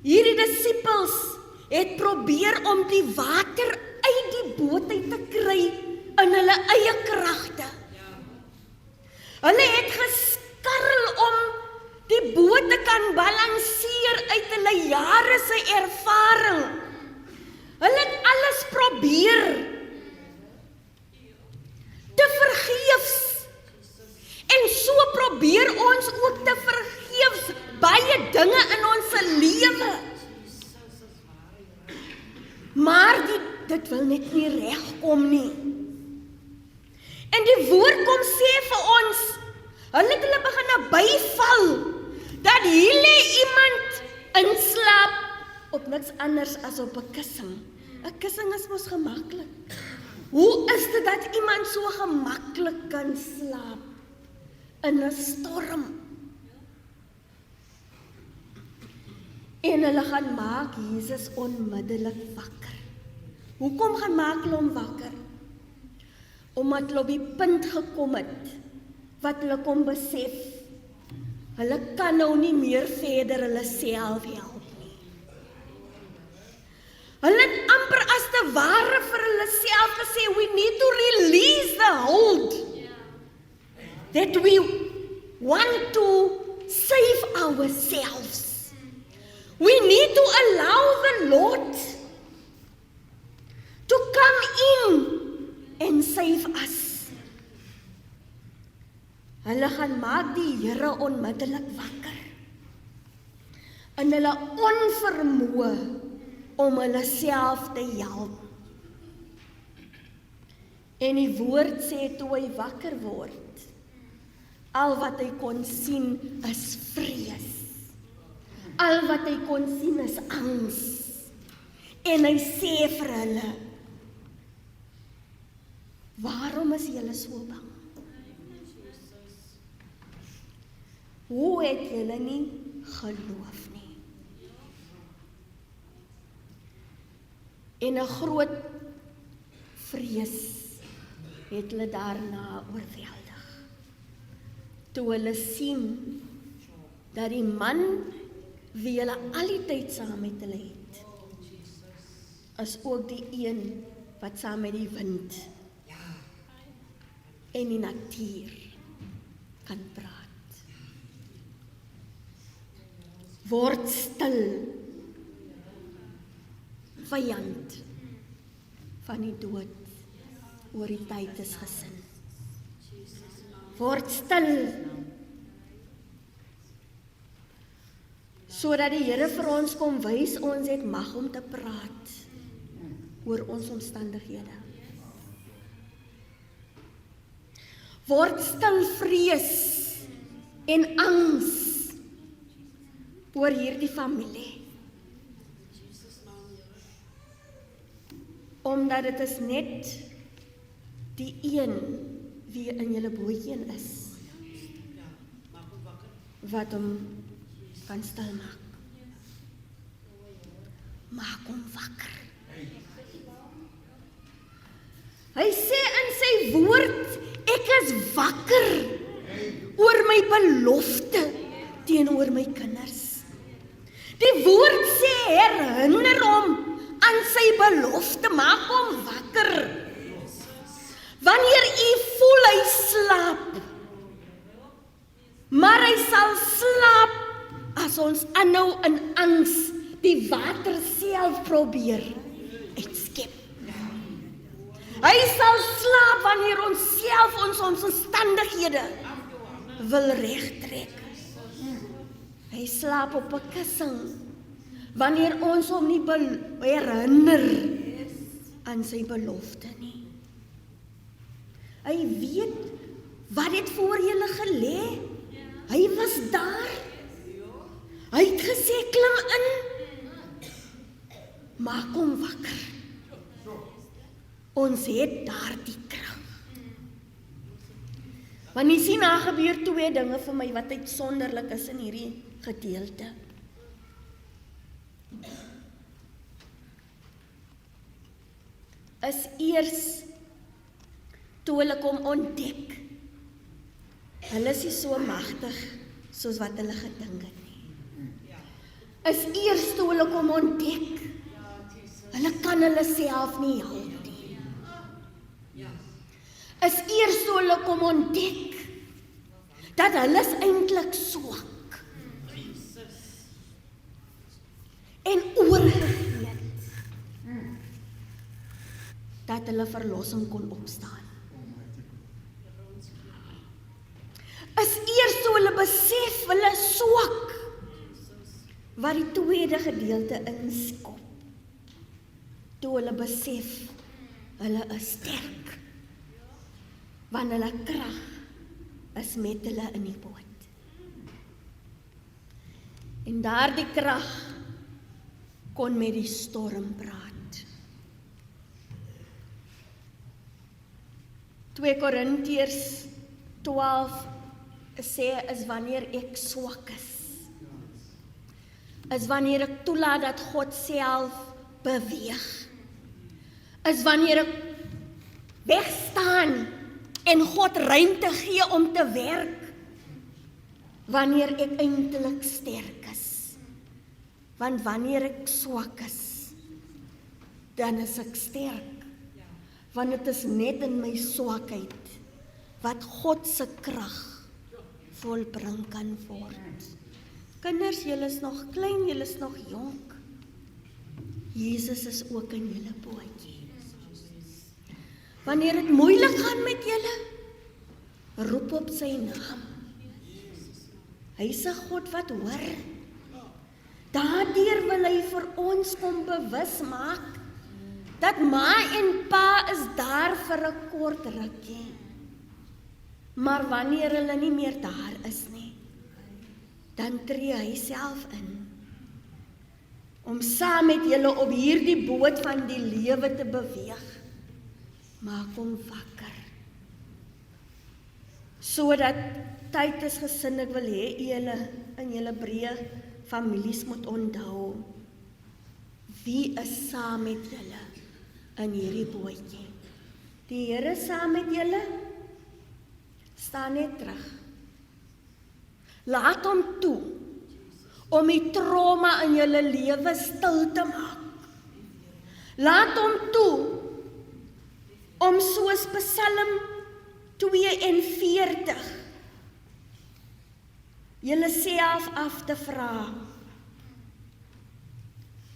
hierdie disippels het probeer om die water uit die boot uit te kry in hulle eie kragte. Hulle het geskarrel om die boot te kan balanseer uit hulle jare se ervaring. Hulle het alles probeer. Te vergeefs. En so probeer ons ook te vergeefs baie dinge in ons lewe. Maar dit wil net nie regkom nie. En die woord kom sê vir ons, hulle begin byval, dat hier lê iemand in slaap op niks anders as op 'n kussing. 'n Kussing is mos gemaklik. Hoe is dit dat iemand so gemaklik kan slaap in 'n storm? En hulle gaan maak Jesus onmiddellik wakker. Hoekom gaan maak hulle hom wakker? Omdat hulle op die punt gekom het, wat hulle kom besef, hulle kan nou nie meer verder hulle self help nie. Hulle het amper as te ware vir hulle self gesê, we need to release the hold. That we want to save ourselves. We need to allow the Lord to come in and save us. Hulle gaan maak die Here onmiddellik wakker. In hulle onvermoë om hulle self te help. En die woord sê toe hy wakker word, al wat hy kon sien is vrees. Al wat hy kon sien is angs. En hy sê vir hulle, waarom is julle so bang? Hoe het julle nie geloof nie? En 'n groot vrees het hulle daarna oorweldig. Toe hulle sien dat die man wie hulle al die tyd saam met hulle het, is ook die een wat saam met die wind en die natuur kan praat. Word stil, vyand van die dood, oor die tyd is gesin. Word stil, sodat die Here vir ons kom wys, ons het mag om te praat oor ons omstandighede. Word stil vrees en angs oor hierdie familie. Omdat dit is net die een wie in julle bootjie is, wat hom kan stil maak. Maak hom wakker. Hy sê in sy woord, ek is wakker oor my belofte teenoor my kinders. Die woord sê, herinner hom aan sy belofte, maak hom wakker. Wanneer u voel hy slaap, maar hy sal slaap as ons aanhou in angs die water self probeer uitskep. Hy sal slaap wanneer ons self ons omstandighede wil regtrek. Hy slaap op 'n kussing wanneer ons hom nie herinner aan sy belofte nie. Hy weet wat het voor julle gelê. Hy was daar. Hy het gesê, klim in. Maak hom wakker. Ons het daardie krag. Want jy sien, daar gebeur twee dinge vir my wat uitsonderlik is in hierdie gedeelte. Is eers toe hulle kom ontdek, hulle is nie so magtig soos wat hulle gedink het nie. Is eers toe hulle kom ontdek, hulle kan hulle self nie help nie. Is eers toe hulle kom ontdek, dat hulle is eintlik swak. En oorgegee het, dat hulle verlossing kon opstaan. Is eers toe hulle besef, hulle is swak, wat die tweede gedeelte inskop. Toe hulle besef, hulle is sterk, want hulle krag is met hulle in die boot. En daardie krag kon met die storm praat. 2 Korintiërs 12 sê is wanneer ek swak is wanneer ek toelaat dat God self beweeg, is wanneer ek wegstaan en God ruimte gee om te werk, wanneer ek eintlik sterk is. Want wanneer ek swak is, dan is ek sterk, want dit is net in my swakheid wat God se krag volbring kan word. Kinders, julle is nog klein, julle is nog jonk. Jesus is ook in julle bootjie. Wanneer dit moeilik gaan met julle, roep op sy naam. Hy is 'n God wat hoor. Daardeur wil hy vir ons kom bewus maak dat ma en pa is daar vir 'n kort rukkie. Maar wanneer hulle nie meer daar is nie, dan tree hy self in, om saam met julle op hierdie boot van die lewe te beweeg. Maak hom wakker. Sodat tyd is gesin, ek wil hê julle in julle breë families moet onthou, wie is saam met julle in hierdie bootjie. Die Here is saam met julle, staan net terug. Laat hom toe, om die trauma in julle lewe stil te maak. Laat hom toe, om soos Psalm 42 julle self af te vra.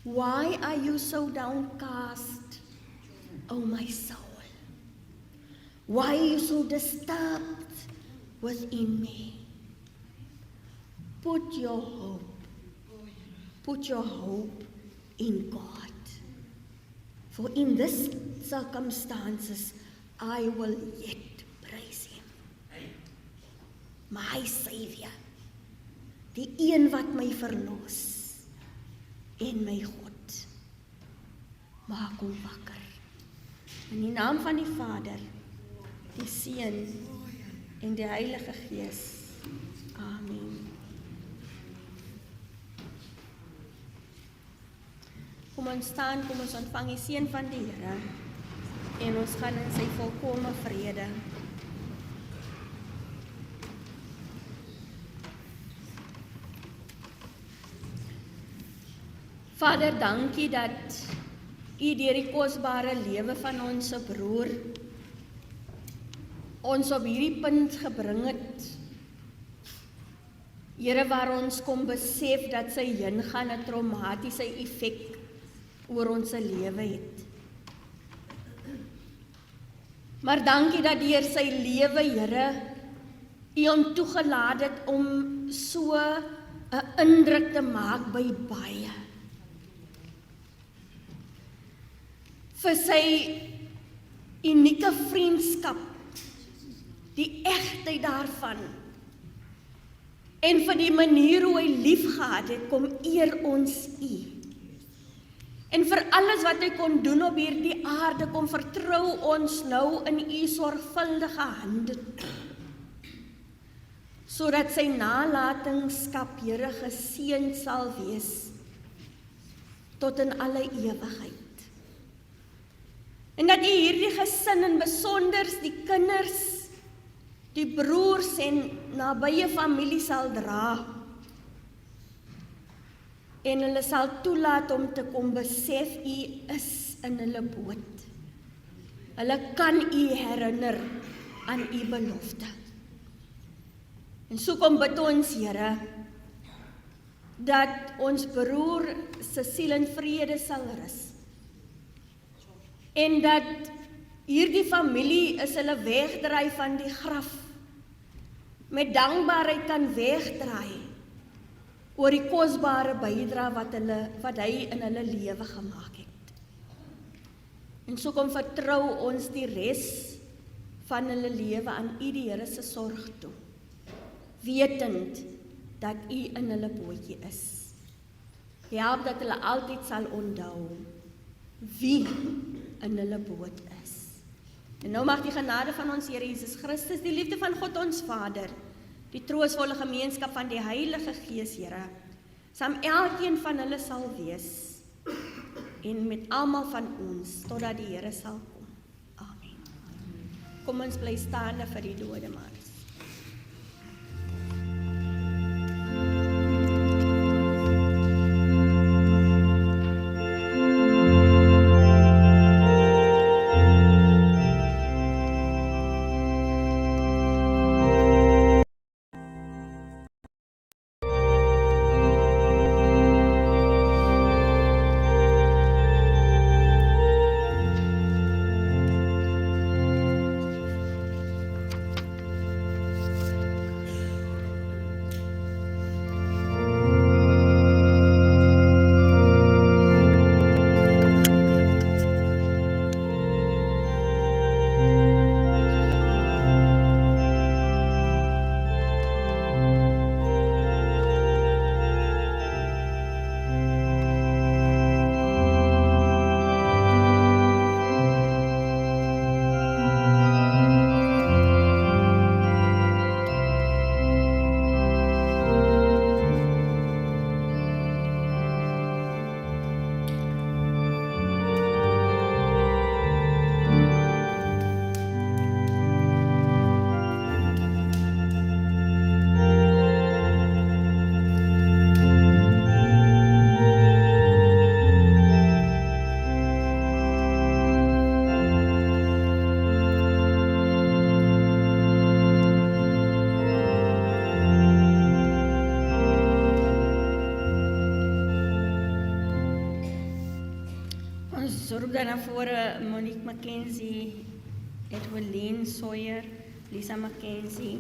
Why are you so downcast, O my soul? Why are you so disturbed within me? Put your hope in God. For in these circumstances, I will yet praise Him. My Savior, die een wat my verlos, en my God, maak hom wakker. In die naam van die Vader, die Seun en die Heilige Gees. Amen. Kom ons staan, kom ons ontvang die seën van die Here en ons gaan in sy volkome vrede. Vader, dankie dat U deur die kosbare lewe van ons broer ons op hierdie punt gebring het. Here, waar ons kom besef dat sy heengaan 'n traumatiese effek oor ons lewe het. Maar dankie dat deur sy lewe, Here, U hom toegelaat het om so 'n indruk te maak by baie. Vir sy unieke vriendskap, die egtheid daarvan, en vir die manier hoe hy liefgehad het, kom eer ons U. En vir alles wat hy kon doen op hierdie aarde, kom vertrou ons nou in U sorgvuldige hande, sodat sy nalatenskap, Here, geseën sal wees tot in alle ewigheid. En dat U hierdie gesin, en besonders die kinders, die broers en nabye familie sal dra, en hulle sal toelaat om te kom besef U is in hulle boot. Hulle kan U herinner aan U belofte. En so kom bid ons, Here, dat ons broer se siel in vrede sal rus. En dat hierdie familie is hulle wegdraai van die graf, met dankbaarheid kan wegdraai oor die kosbare bydrae wat hy in hulle lewe gemaak het. En so kom vertrou ons die res van hulle lewe aan U, die Here se sorg toe, wetend dat U in hulle bootjie is. Help dat hulle altyd sal onthou wie in hulle boot is. En nou mag die genade van ons Here Jesus Christus, die liefde van God ons Vader, die troostvolle gemeenskap van die Heilige Gees, Here, saam elkeen van hulle sal wees, en met almal van ons, totdat die Here sal kom. Amen. Kom ons bly staande vir die dodemars. Ons roep dan na vore Monique Mackenzie, Edwelien Sawyer, Lisa Mackenzie,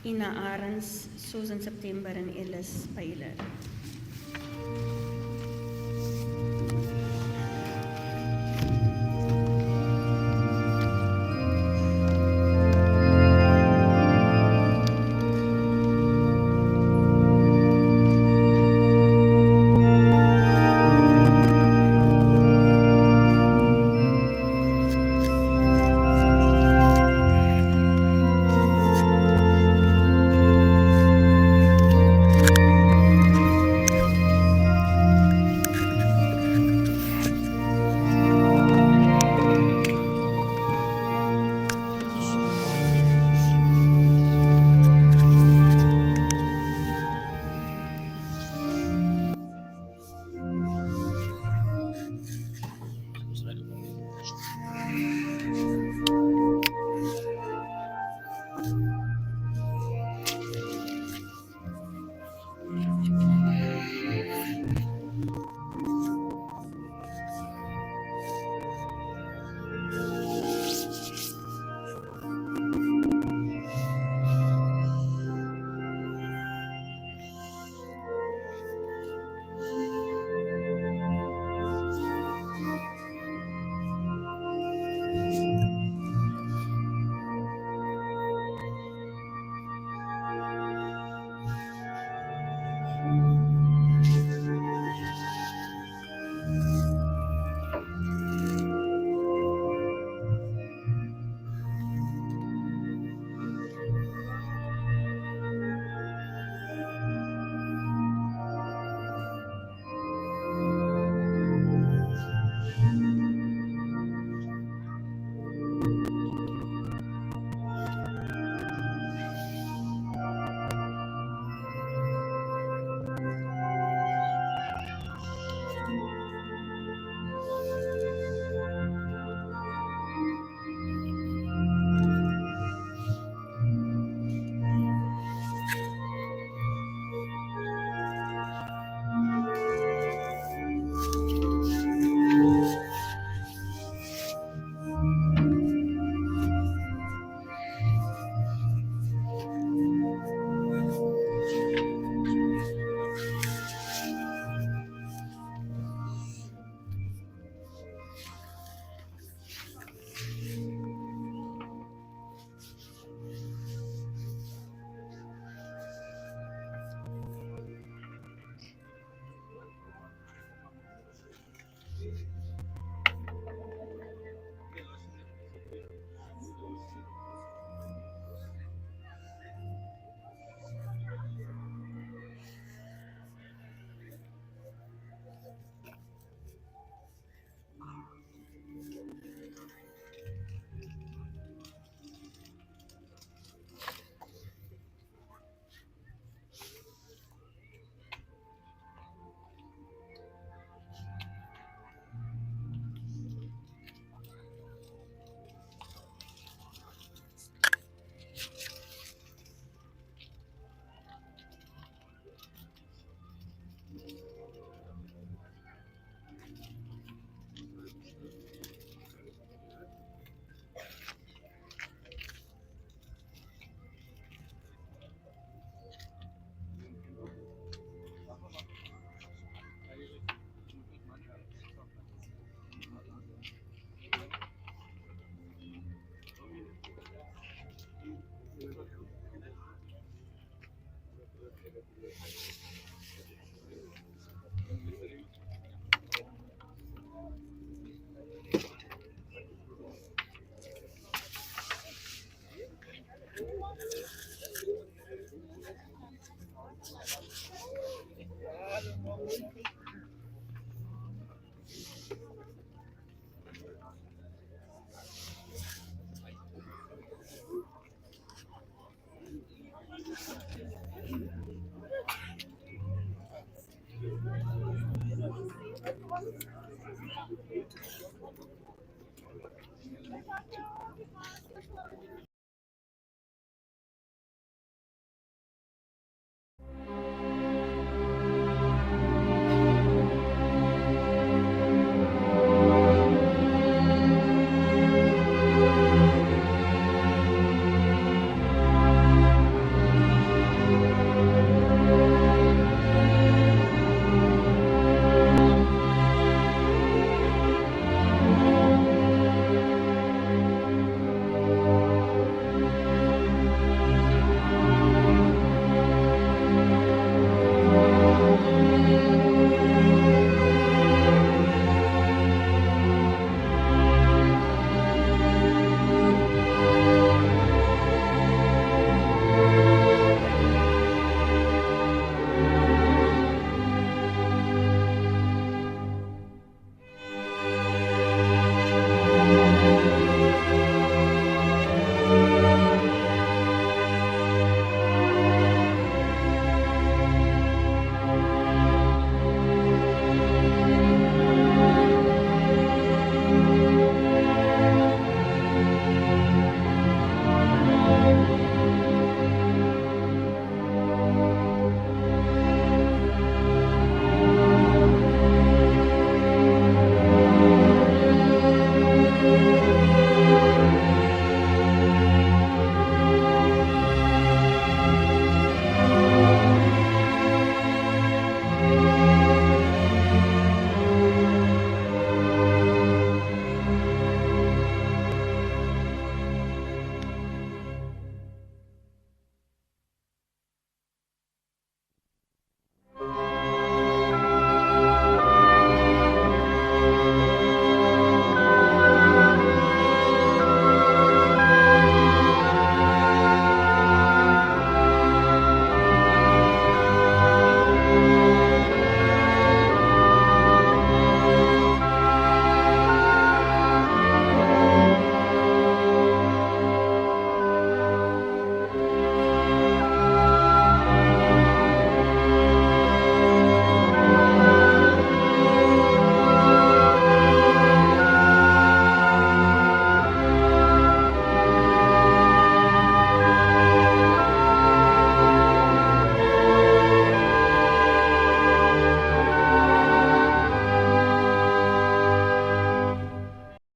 Ina Arends, Susan September en Ellis Pyler.